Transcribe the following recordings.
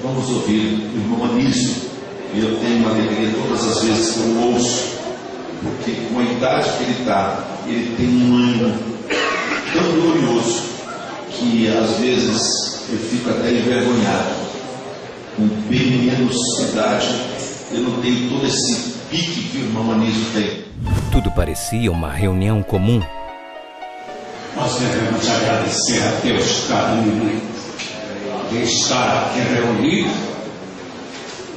Vamos ouvir o irmão Anísio, e eu tenho uma alegria todas as vezes que eu ouço, porque com a idade que ele está, ele tem um ânimo tão glorioso que às vezes eu fico até envergonhado. Com bem menos idade, eu não tenho todo esse pique que o irmão Anísio tem. Tudo parecia uma reunião comum. Nós devemos agradecer a Deus cada minuto de estar aqui reunido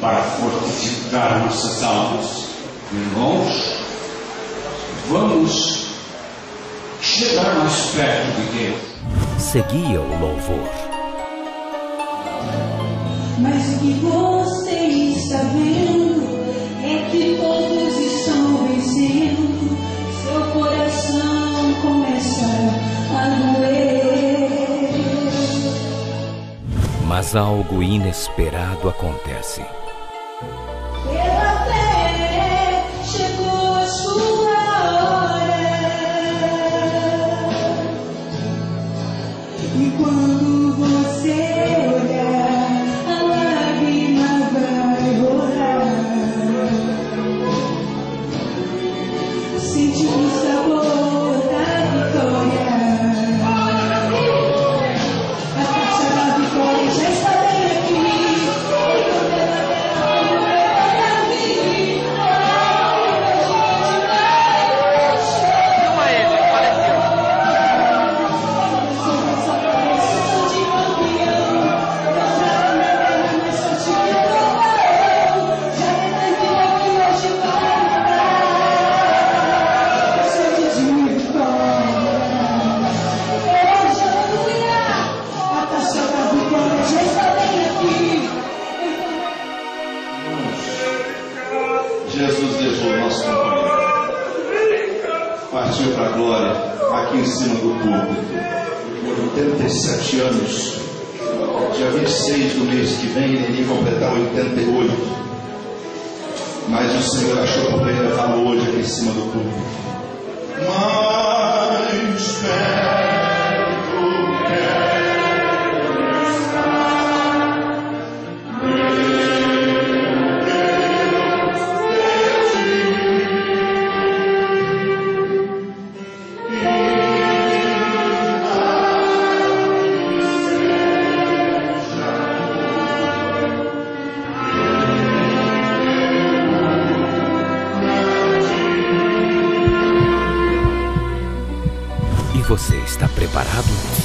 para fortificar nossas almas. Irmãos, vamos chegar mais perto de Deus. Seguia o louvor. Mas o que você está vendo é que todos estão vencendo. Seu coração começa a doer. Mas algo inesperado acontece. Pela fé chegou a sua hora. E quando você olhar, a lágrima vai rolar. Sente o sabor da vitória. A taça da vitória já está bem aqui. Jesus levou o nosso companheiro, partiu para a glória, aqui em cima do púlpito, por 87 anos. Dia 26 do mês que vem, ele iria completar 88. Mas o Senhor achou por bem levá-lo hoje aqui em cima do púlpito. Mais perto quero estar. E você está preparado?